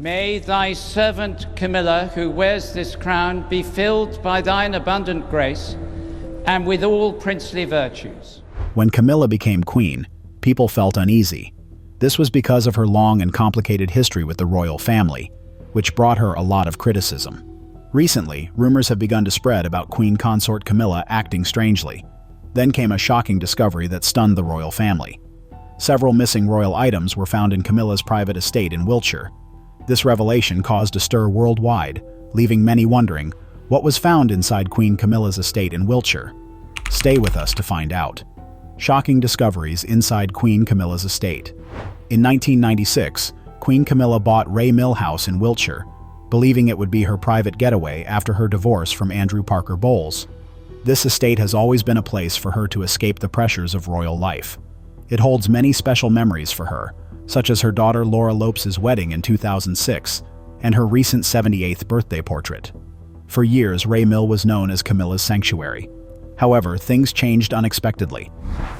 May thy servant Camilla, who wears this crown, be filled by thine abundant grace and with all princely virtues. When Camilla became queen, people felt uneasy. This was because of her long and complicated history with the royal family, which brought her a lot of criticism. Recently, rumors have begun to spread about Queen Consort Camilla acting strangely. Then came a shocking discovery that stunned the royal family. Several missing royal items were found in Camilla's private estate in Wiltshire. This revelation caused a stir worldwide, leaving many wondering what was found inside Queen Camilla's estate in Wiltshire. Stay with us to find out. Shocking discoveries inside Queen Camilla's estate. In 1996, Queen Camilla bought Ray Mill House in Wiltshire, believing it would be her private getaway after her divorce from Andrew Parker Bowles. This estate has always been a place for her to escape the pressures of royal life. It holds many special memories for her, such as her daughter Laura Lopes's wedding in 2006 and her recent 78th birthday portrait. For years, Ray Mill was known as Camilla's sanctuary. However, things changed unexpectedly.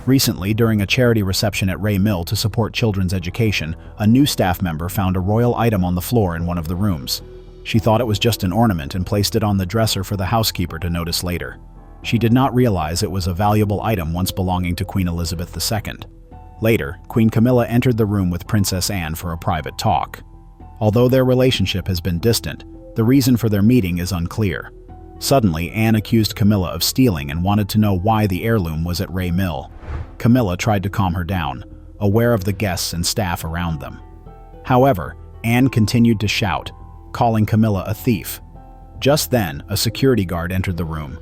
Recently, during a charity reception at Ray Mill to support children's education, a new staff member found a royal item on the floor in one of the rooms. She thought it was just an ornament and placed it on the dresser for the housekeeper to notice later. She did not realize it was a valuable item once belonging to Queen Elizabeth II. Later, Queen Camilla entered the room with Princess Anne for a private talk. Although their relationship has been distant, the reason for their meeting is unclear. Suddenly, Anne accused Camilla of stealing and wanted to know why the heirloom was at Ray Mill. Camilla tried to calm her down, aware of the guests and staff around them. However, Anne continued to shout, calling Camilla a thief. Just then, a security guard entered the room.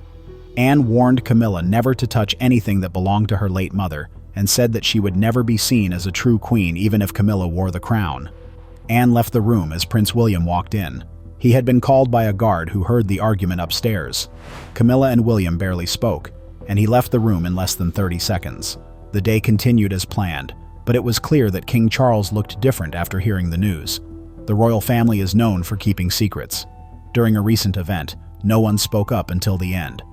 Anne warned Camilla never to touch anything that belonged to her late mother and said that she would never be seen as a true queen even if Camilla wore the crown. Anne left the room as Prince William walked in. He had been called by a guard who heard the argument upstairs. Camilla and William barely spoke, and he left the room in less than 30 seconds. The day continued as planned, but it was clear that King Charles looked different after hearing the news. The royal family is known for keeping secrets. During a recent event, no one spoke up until the end.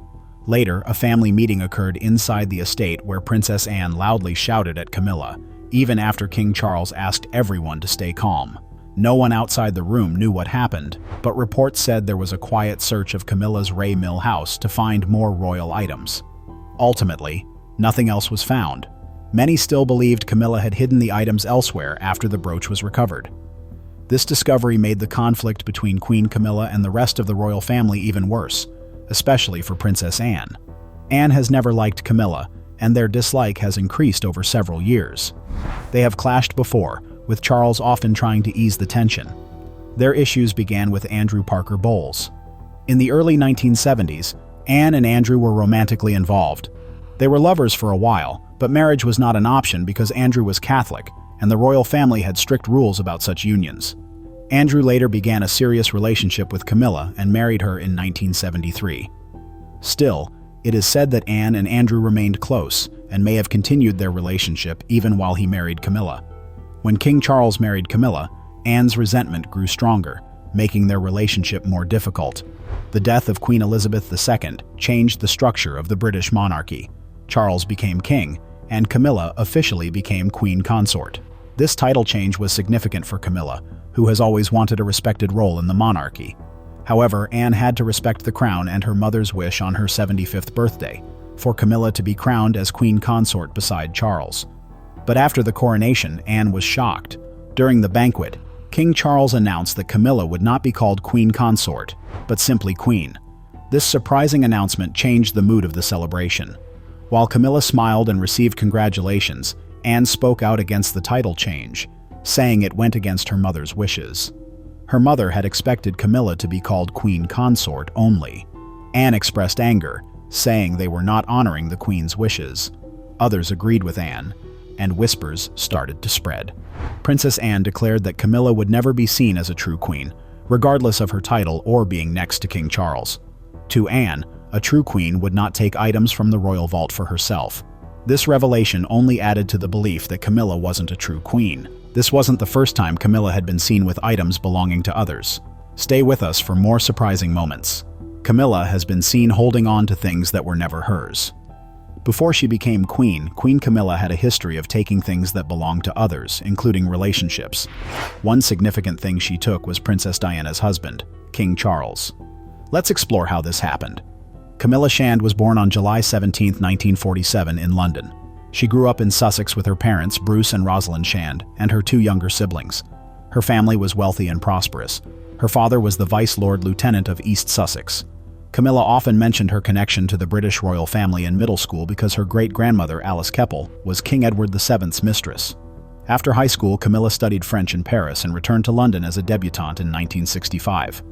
Later, a family meeting occurred inside the estate where Princess Anne loudly shouted at Camilla, even after King Charles asked everyone to stay calm. No one outside the room knew what happened, but reports said there was a quiet search of Camilla's Ray Mill house to find more royal items. Ultimately, nothing else was found. Many still believed Camilla had hidden the items elsewhere after the brooch was recovered. This discovery made the conflict between Queen Camilla and the rest of the royal family even worse, especially for Princess Anne. Anne has never liked Camilla, and their dislike has increased over several years. They have clashed before, with Charles often trying to ease the tension. Their issues began with Andrew Parker Bowles. In the early 1970s, Anne and Andrew were romantically involved. They were lovers for a while, but marriage was not an option because Andrew was Catholic, and the royal family had strict rules about such unions. Andrew later began a serious relationship with Camilla and married her in 1973. Still, it is said that Anne and Andrew remained close and may have continued their relationship even while he married Camilla. When King Charles married Camilla, Anne's resentment grew stronger, making their relationship more difficult. The death of Queen Elizabeth II changed the structure of the British monarchy. Charles became king, and Camilla officially became Queen Consort. This title change was significant for Camilla, who has always wanted a respected role in the monarchy. However, Anne had to respect the crown and her mother's wish on her 75th birthday, for Camilla to be crowned as Queen Consort beside Charles. But after the coronation, Anne was shocked. During the banquet, King Charles announced that Camilla would not be called Queen Consort, but simply Queen. This surprising announcement changed the mood of the celebration. While Camilla smiled and received congratulations, Anne spoke out against the title change, saying it went against her mother's wishes. Her mother had expected Camilla to be called Queen Consort only. Anne expressed anger, saying they were not honoring the Queen's wishes. Others agreed with Anne, and whispers started to spread. Princess Anne declared that Camilla would never be seen as a true queen, regardless of her title or being next to King Charles. To Anne, a true queen would not take items from the royal vault for herself. This revelation only added to the belief that Camilla wasn't a true queen. This wasn't the first time Camilla had been seen with items belonging to others. Stay with us for more surprising moments. Camilla has been seen holding on to things that were never hers. Before she became queen, Queen Camilla had a history of taking things that belonged to others, including relationships. One significant thing she took was Princess Diana's husband, King Charles. Let's explore how this happened. Camilla Shand was born on July 17, 1947 in London. She grew up in Sussex with her parents, Bruce and Rosalind Shand, and her two younger siblings. Her family was wealthy and prosperous. Her father was the Vice Lord Lieutenant of East Sussex. Camilla often mentioned her connection to the British royal family in middle school because her great-grandmother, Alice Keppel, was King Edward VII's mistress. After high school, Camilla studied French in Paris and returned to London as a debutante in 1965.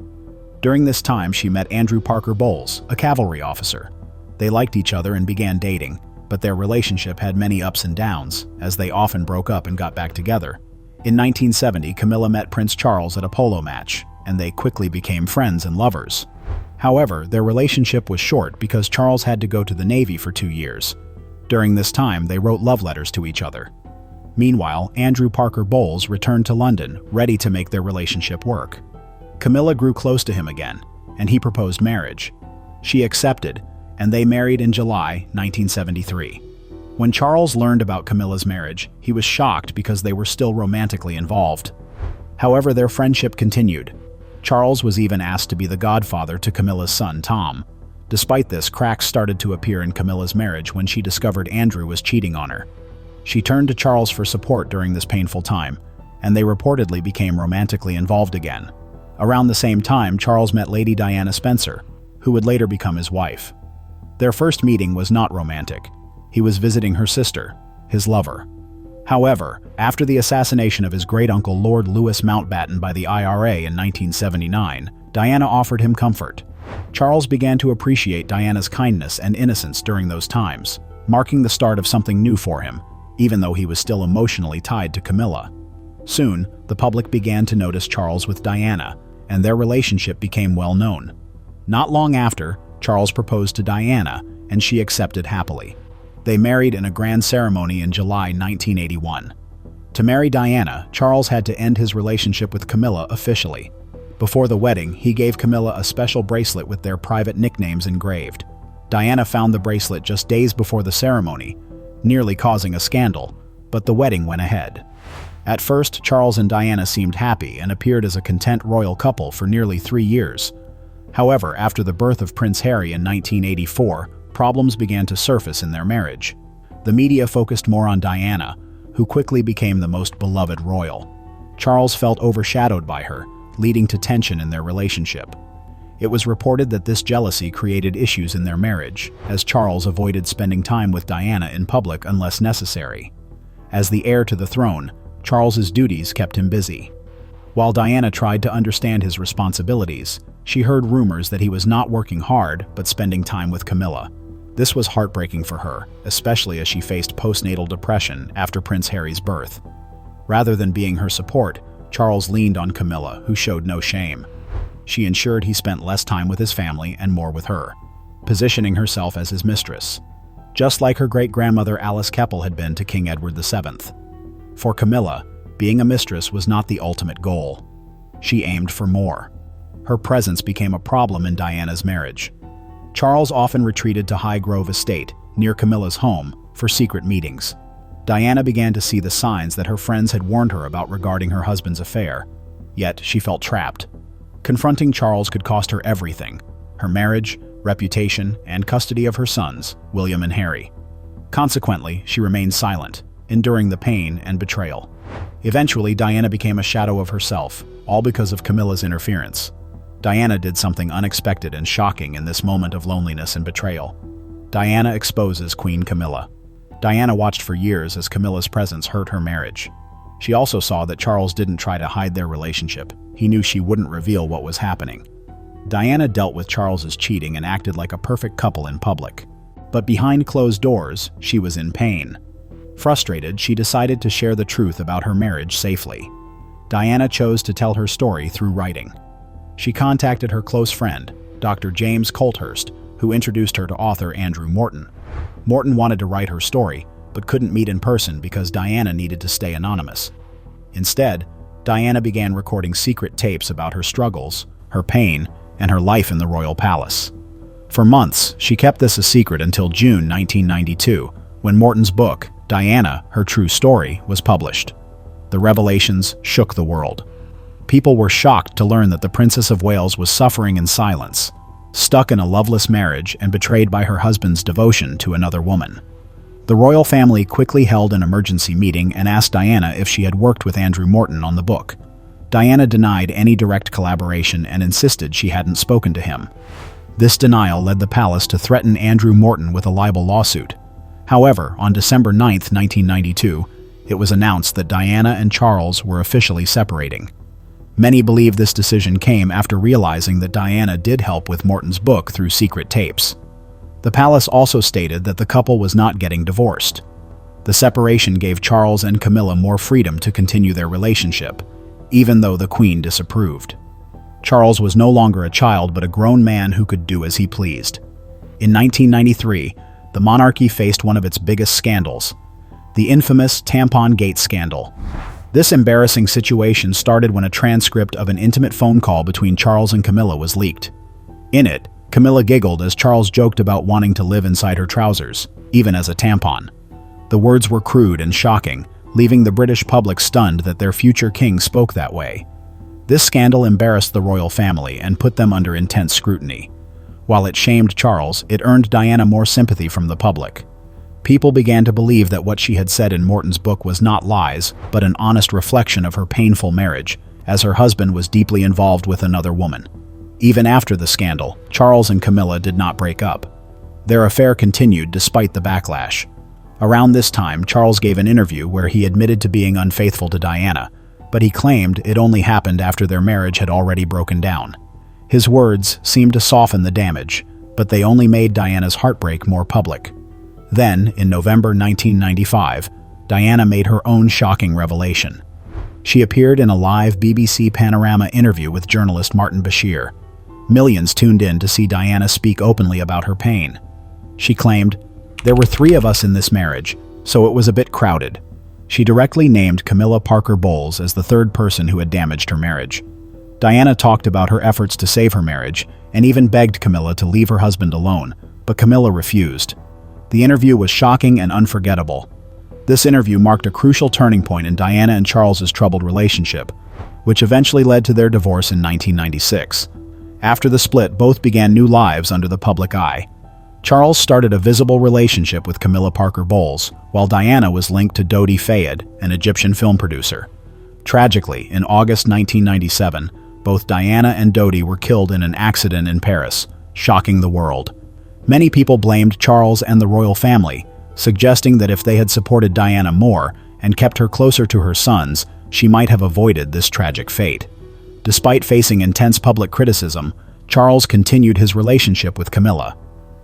During this time, she met Andrew Parker Bowles, a cavalry officer. They liked each other and began dating, but their relationship had many ups and downs, as they often broke up and got back together. In 1970, Camilla met Prince Charles at a polo match, and they quickly became friends and lovers. However, their relationship was short because Charles had to go to the Navy for 2 years. During this time, they wrote love letters to each other. Meanwhile, Andrew Parker Bowles returned to London, ready to make their relationship work. Camilla grew close to him again, and he proposed marriage. She accepted, and they married in July 1973. When Charles learned about Camilla's marriage, he was shocked because they were still romantically involved. However, their friendship continued. Charles was even asked to be the godfather to Camilla's son, Tom. Despite this, cracks started to appear in Camilla's marriage when she discovered Andrew was cheating on her. She turned to Charles for support during this painful time, and they reportedly became romantically involved again. Around the same time, Charles met Lady Diana Spencer, who would later become his wife. Their first meeting was not romantic. He was visiting her sister, his lover. However, after the assassination of his great-uncle Lord Louis Mountbatten by the IRA in 1979, Diana offered him comfort. Charles began to appreciate Diana's kindness and innocence during those times, marking the start of something new for him, even though he was still emotionally tied to Camilla. Soon, the public began to notice Charles with Diana, and their relationship became well known. Not long after, Charles proposed to Diana, and she accepted happily. They married in a grand ceremony in July 1981. To marry Diana, Charles had to end his relationship with Camilla officially. Before the wedding, he gave Camilla a special bracelet with their private nicknames engraved. Diana found the bracelet just days before the ceremony, nearly causing a scandal, but the wedding went ahead. At first, Charles and Diana seemed happy and appeared as a content royal couple for nearly 3 years. However, after the birth of Prince Harry in 1984, problems began to surface in their marriage. The media focused more on Diana, who quickly became the most beloved royal. Charles felt overshadowed by her, leading to tension in their relationship. It was reported that this jealousy created issues in their marriage, as Charles avoided spending time with Diana in public unless necessary. As the heir to the throne, Charles's duties kept him busy. While Diana tried to understand his responsibilities, she heard rumors that he was not working hard but spending time with Camilla. This was heartbreaking for her, especially as she faced postnatal depression after Prince Harry's birth. Rather than being her support, Charles leaned on Camilla, who showed no shame. She ensured he spent less time with his family and more with her, positioning herself as his mistress, just like her great-grandmother Alice Keppel had been to King Edward VII. For Camilla, being a mistress was not the ultimate goal. She aimed for more. Her presence became a problem in Diana's marriage. Charles often retreated to Highgrove Estate, near Camilla's home, for secret meetings. Diana began to see the signs that her friends had warned her about regarding her husband's affair, yet she felt trapped. Confronting Charles could cost her everything: her marriage, reputation, and custody of her sons, William and Harry. Consequently, she remained silent, enduring the pain and betrayal. Eventually, Diana became a shadow of herself, all because of Camilla's interference. Diana did something unexpected and shocking in this moment of loneliness and betrayal. Diana exposes Queen Camilla. Diana watched for years as Camilla's presence hurt her marriage. She also saw that Charles didn't try to hide their relationship. He knew she wouldn't reveal what was happening. Diana dealt with Charles's cheating and acted like a perfect couple in public. But behind closed doors, she was in pain. Frustrated, she decided to share the truth about her marriage safely. Diana chose to tell her story through writing. She contacted her close friend, Dr. James Colthurst, who introduced her to author Andrew Morton. Morton wanted to write her story, but couldn't meet in person because Diana needed to stay anonymous. Instead, Diana began recording secret tapes about her struggles, her pain, and her life in the royal palace. For months, she kept this a secret until June 1992, when Morton's book, Diana, Her True Story, was published. The revelations shook the world. People were shocked to learn that the Princess of Wales was suffering in silence, stuck in a loveless marriage and betrayed by her husband's devotion to another woman. The royal family quickly held an emergency meeting and asked Diana if she had worked with Andrew Morton on the book. Diana denied any direct collaboration and insisted she hadn't spoken to him. This denial led the palace to threaten Andrew Morton with a libel lawsuit. However, on December 9, 1992, it was announced that Diana and Charles were officially separating. Many believe this decision came after realizing that Diana did help with Morton's book through secret tapes. The palace also stated that the couple was not getting divorced. The separation gave Charles and Camilla more freedom to continue their relationship, even though the Queen disapproved. Charles was no longer a child but a grown man who could do as he pleased. In 1993, the monarchy faced one of its biggest scandals, the infamous Tampon Gate scandal. This embarrassing situation started when a transcript of an intimate phone call between Charles and Camilla was leaked. In it, Camilla giggled as Charles joked about wanting to live inside her trousers, even as a tampon. The words were crude and shocking, leaving the British public stunned that their future king spoke that way. This scandal embarrassed the royal family and put them under intense scrutiny. While it shamed Charles, it earned Diana more sympathy from the public. People began to believe that what she had said in Morton's book was not lies, but an honest reflection of her painful marriage, as her husband was deeply involved with another woman. Even after the scandal, Charles and Camilla did not break up. Their affair continued despite the backlash. Around this time, Charles gave an interview where he admitted to being unfaithful to Diana, but he claimed it only happened after their marriage had already broken down. His words seemed to soften the damage, but they only made Diana's heartbreak more public. Then, in November 1995, Diana made her own shocking revelation. She appeared in a live BBC Panorama interview with journalist Martin Bashir. Millions tuned in to see Diana speak openly about her pain. She claimed, "There were 3 of us in this marriage, so it was a bit crowded." She directly named Camilla Parker Bowles as the 3rd person who had damaged her marriage. Diana talked about her efforts to save her marriage and even begged Camilla to leave her husband alone, but Camilla refused. The interview was shocking and unforgettable. This interview marked a crucial turning point in Diana and Charles's troubled relationship, which eventually led to their divorce in 1996. After the split, both began new lives under the public eye. Charles started a visible relationship with Camilla Parker Bowles, while Diana was linked to Dodi Fayed, an Egyptian film producer. Tragically, in August 1997, both Diana and Dodi were killed in an accident in Paris, shocking the world. Many people blamed Charles and the royal family, suggesting that if they had supported Diana more and kept her closer to her sons, she might have avoided this tragic fate. Despite facing intense public criticism, Charles continued his relationship with Camilla.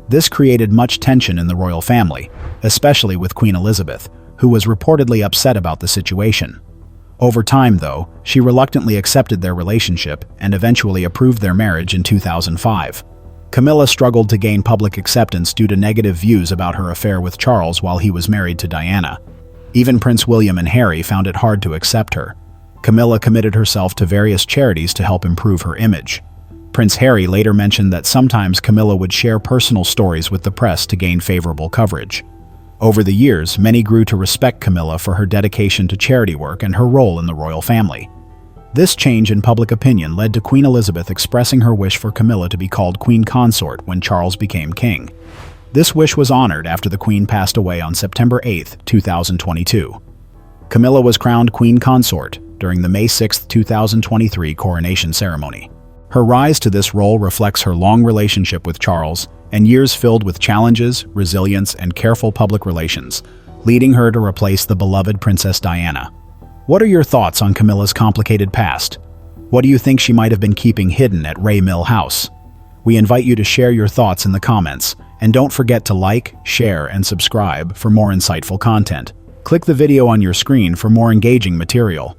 This created much tension in the royal family, especially with Queen Elizabeth, who was reportedly upset about the situation. Over time, though, she reluctantly accepted their relationship and eventually approved their marriage in 2005. Camilla struggled to gain public acceptance due to negative views about her affair with Charles while he was married to Diana. Even Prince William and Harry found it hard to accept her. Camilla committed herself to various charities to help improve her image. Prince Harry later mentioned that sometimes Camilla would share personal stories with the press to gain favorable coverage. Over the years, many grew to respect Camilla for her dedication to charity work and her role in the royal family. This change in public opinion led to Queen Elizabeth expressing her wish for Camilla to be called Queen Consort when Charles became king. This wish was honored after the Queen passed away on September 8, 2022. Camilla was crowned Queen Consort during the May 6, 2023 coronation ceremony. Her rise to this role reflects her long relationship with Charles and years filled with challenges, resilience, and careful public relations, leading her to replace the beloved Princess Diana. What are your thoughts on Camilla's complicated past? What do you think she might have been keeping hidden at Ray Mill House? We invite you to share your thoughts in the comments, and don't forget to like, share, and subscribe for more insightful content. Click the video on your screen for more engaging material.